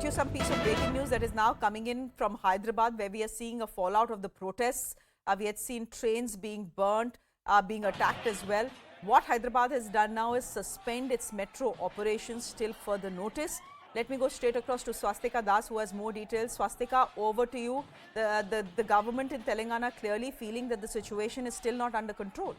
You some piece of breaking news that is now coming in from Hyderabad, where we are seeing a fallout of the protests. We had seen trains being burnt, being attacked as well. What Hyderabad has done now is suspend its metro operations till further notice. Let me go straight across to Swastika Das, who has more details. Swastika, over to you. The government in Telangana clearly feeling that the situation is still not under control.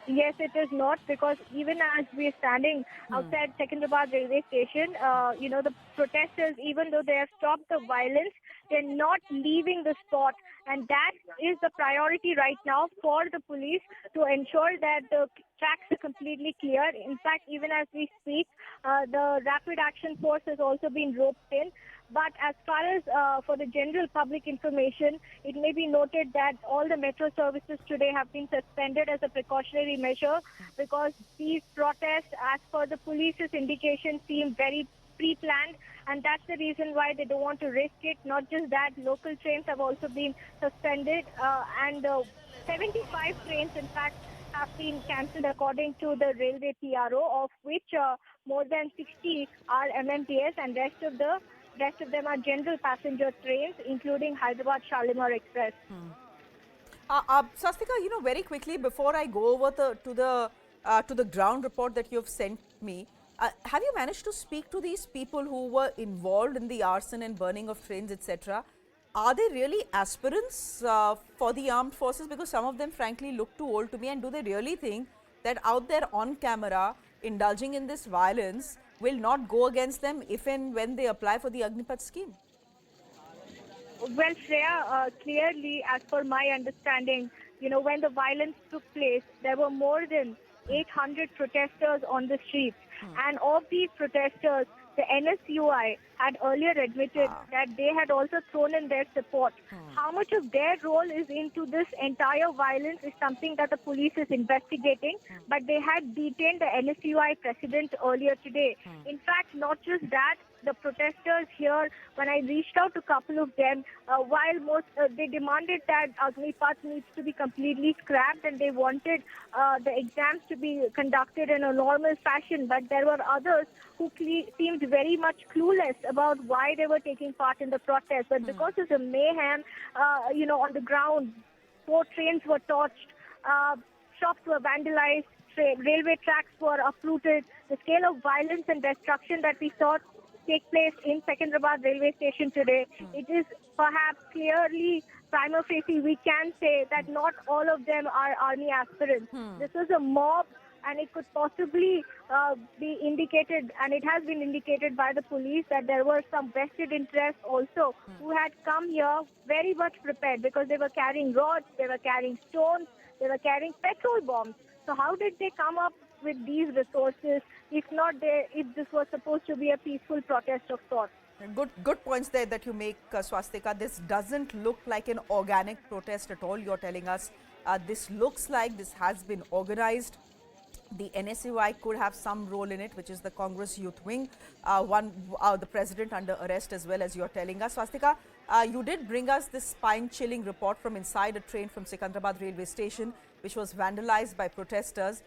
Yes, it is not, because even as we are standing outside Secunderabad railway station, the protesters, even though they have stopped the violence, they're not leaving the spot. And that is the priority right now for the police, to ensure that the tracks are completely clear. In fact, even as we speak, the rapid action force has also been roped in. But as far as for the general public information, it may be noted that all the metro services today have been suspended as a precautionary measure, because these protests, as per the police's indication, seem very pre-planned, and that's the reason why they don't want to risk it. Not just that, local trains have also been suspended, and 75 trains, in fact, have been cancelled according to the railway PRO, of which more than 60 are MMTS, and rest of them are general passenger trains, including Hyderabad Shalimar Express. Swastika, very quickly before I go over to the ground report that you have sent me, have you managed to speak to these people who were involved in the arson and burning of trains, etc.? Are they really aspirants for the armed forces? Because some of them, frankly, look too old to me. And do they really think that out there on camera, indulging in this violence will not go against them if and when they apply for the Agneepath scheme? Well, Shreya, clearly, as per my understanding, when the violence took place, there were more than 800 protesters on the streets. And of these protesters, the NSUI had earlier admitted that they had also thrown in their support. How much of their role is into this entire violence is something that the police is investigating, but they had detained the NSUI president earlier today. In fact, not just that, the protesters here, when I reached out to a couple of them, while they demanded that Agneepath needs to be completely scrapped, and they wanted the exams to be conducted in a normal fashion, but there were others who seemed very much clueless about why they were taking part in the protest. But because of the mayhem, on the ground, 4 trains were torched, shops were vandalized, railway tracks were uprooted. The scale of violence and destruction that we saw take place in Secunderabad railway station today, it is perhaps clearly prima facie we can say that not all of them are army aspirants. This is a mob, and it could possibly be indicated, and it has been indicated by the police, that there were some vested interests also who had come here very much prepared, because they were carrying rods, they were carrying stones, they were carrying petrol bombs. So how did they come up with these resources if this was supposed to be a peaceful protest of sorts? Good points there that you make, Swastika. This doesn't look like an organic protest at all, you're telling us. This looks like this has been organized. The NSUI could have some role in it, which is the Congress Youth Wing. The president under arrest as well, as you're telling us. Swastika, you did bring us this spine-chilling report from inside a train from Secunderabad railway station, which was vandalized by protesters.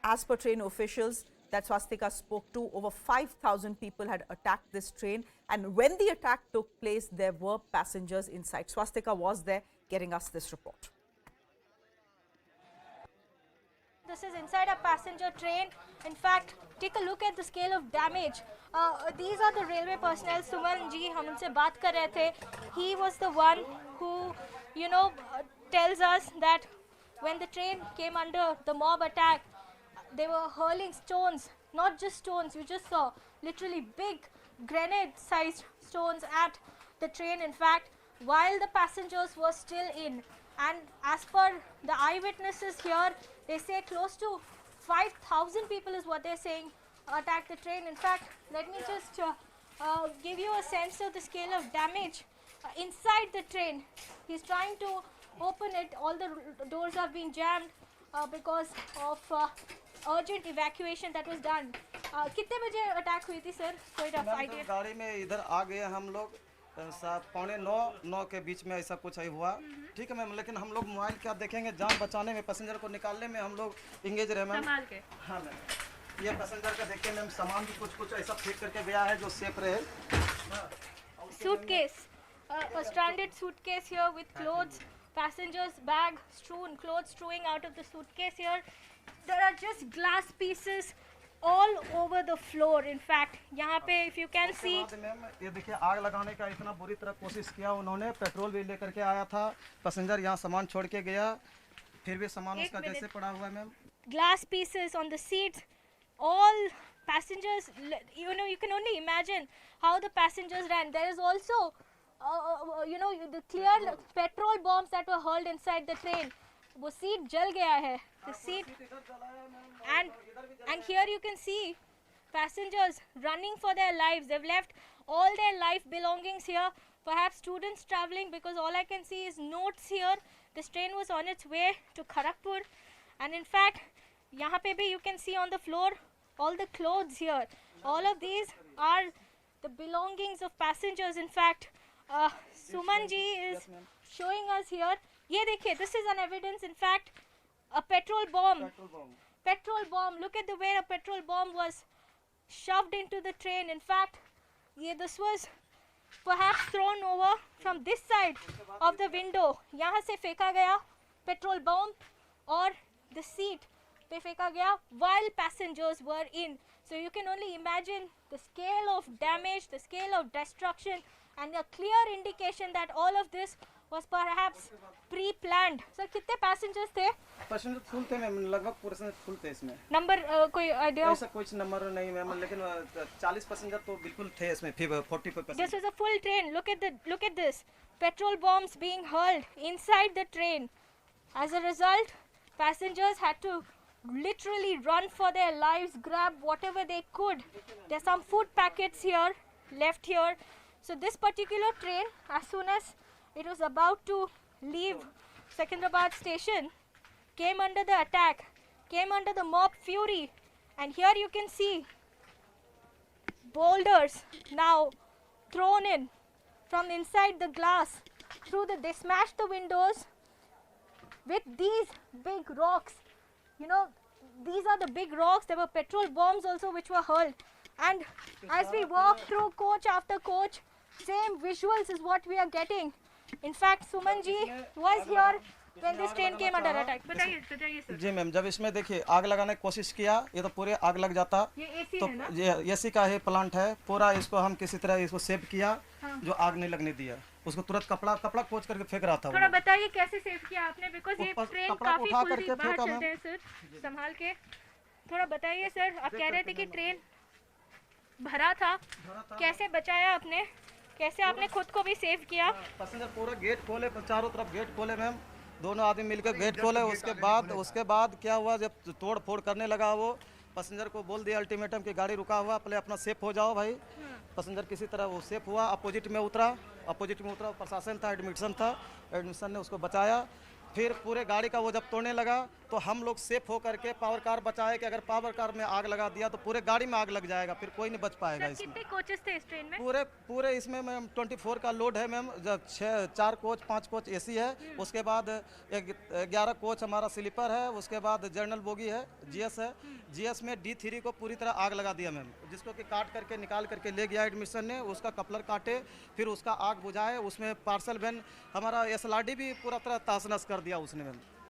As per train officials that Swastika spoke to, over 5,000 people had attacked this train. And when the attack took place, there were passengers inside. Swastika was there getting us this report. This is inside a passenger train. In fact, take a look at the scale of damage. These are the railway personnel. Suman ji, hum unse baat kar rahe the. He was the one who, tells us that when the train came under the mob attack, they were hurling stones, not just stones, you just saw literally big grenade-sized stones at the train, in fact, while the passengers were still in. And as per the eyewitnesses here, they say close to 5,000 people is what they're saying attacked the train. In fact, let me just give you a sense of the scale of damage inside the train. He's trying to open it. All the doors have been jammed because of urgent evacuation that was done. कितने बजे attack हुई थी sir? कोई rough idea? गाड़ी में इधर आ गए हम लोग 8:45-9 के बीच में ऐसा कुछ हुआ, ठीक है मैम। लेकिन हम लोग मोबाइल क्या देखेंगे, जान बचाने में, पैसेंजर को निकालने में हम लोग इंगेज रहे मैम। हाँ मैम, ये पैसेंजर का देखिए मैम, सामान भी कुछ ऐसा फेंक करके गया है जो सेफ रहे। suitcase, a stranded suitcase here with clothes, passengers' bag strewn, clothes strewing out of the suitcase here. There are just glass pieces all over the floor. In fact, यहाँ पे if you can see, ma'am ये देखिए आग लगाने का इतना बुरी तरह कोशिश किया उन्होंने, पेट्रोल भी लेकर के आया था, पैसेंजर यहाँ सामान छोड़ के गया, फिर भी सामान उसका जैसे पड़ा हुआ है ma'am. glass pieces on the seats, all passengers, you know, you can only imagine how the passengers ran. There is also you know, the clear petrol bombs that were hurled inside the train. वो seat जल गया है, the seat, and here you can see passengers running for their lives. They've left all their life belongings here, perhaps students traveling, because all I can see is notes here. This train was on its way to Kharagpur, and in fact यहाँ पे भी you can see on the floor all the clothes here. All of these are the belongings of passengers. In fact, Suman ji is showing us here. ये देखिए, this is an evidence. In fact, a petrol bomb. Petrol bomb. Look at the way a petrol bomb was shoved into the train. In fact, this was perhaps thrown over from this side of the window. यहाँ से फेंका गया petrol bomb और the seat पे फेंका गया while passengers were in. So you can only imagine the scale of damage, the scale of destruction, and a clear indication that all of this was perhaps pre-planned. Sir, कितने passengers थे? Passenger full थे ma'am, लगभग पूरे full थे इसमें। Number कोई idea? ऐसा कुछ नंबर नहीं मैम, लेकिन 40 पैसेंजर तो बिल्कुल थे इसमें, फिर 45 passenger. This was a full train. Look at this. Petrol bombs being hurled inside the train. As a result, passengers had to literally run for their lives, grab whatever they could. There's some food packets here, left here. So this particular train, as soon as it was about to leave Secunderabad station, came under the attack, came under the mob fury. And here you can see boulders now thrown in from inside the glass. They smashed the windows with these big rocks. You know, these are the big rocks. There were petrol bombs also which were hurled. And as we walk through coach after coach, same visuals is what we are getting. In fact, Suman ji was here when this train came under attack. बताइए sir. जी ma'am, जब इसमें देखिए आग लगाने की कोशिश किया, ये तो पूरे आग लग जाता। ये एसी तो है ना? ये एसी का है प्लांट है पूरा, इसको हम किसी तरह इसको सेव किया, जो आग नहीं लगने दिया। उसको तुरंत कपड़ा पोंछ करके फेंक रहा था। थोड़ा बताइए कैसे सेव किया आपने, बिकॉज ये ट्रेन काफी उठा फुल थी, करके बाहर फेंका चलते हैं सर, संभाल के थोड़ा बताइए सर। आप कह रहे थे कि ट्रेन भरा था, कैसे बचाया आपने, कैसे आपने खुद को भी सेव किया? पैसेंजर पूरा गेट खोले, चारों तरफ गेट खोले मैम, दोनों आदमी मिलकर गेट खोले। उसके बाद क्या हुआ, जब तोड़ फोड़ करने लगा वो, पैसेंजर को बोल दिया अल्टीमेटम कि गाड़ी रुका हुआ, पहले अपना सेफ हो जाओ भाई। पैसेंजर किसी तरह वो सेफ हुआ, अपोजिट में उतरा, प्रशासन था, एडमिशन ने उसको बचाया। फिर पूरे गाड़ी का वो जब तोड़ने लगा तो हम लोग सेफ होकर के पावर कार बचाए कि अगर पावर कार में आग लगा दिया तो पूरे गाड़ी में आग लग जाएगा, फिर कोई नहीं बच पाएगा इसमें। कितने कोचेस थे इस ट्रेन में? पूरे इसमें मैम 24 का लोड है मैम, जब 4 कोच 5 कोच एसी है, उसके बाद 11 कोच हमारा स्लीपर है, उसके बाद जनरल बोगी है, जीएस है। जीएस में D3 को पूरी तरह आग लगा दिया मैम, जिसको कि काट करके निकाल करके ले गया एडमिशन ने, उसका कपलर काटे, फिर उसका आग बुझाए। उसमें पार्सल वैन हमारा SLRD भी पूरा तरह तहस नहस कर दिया उसने मैम।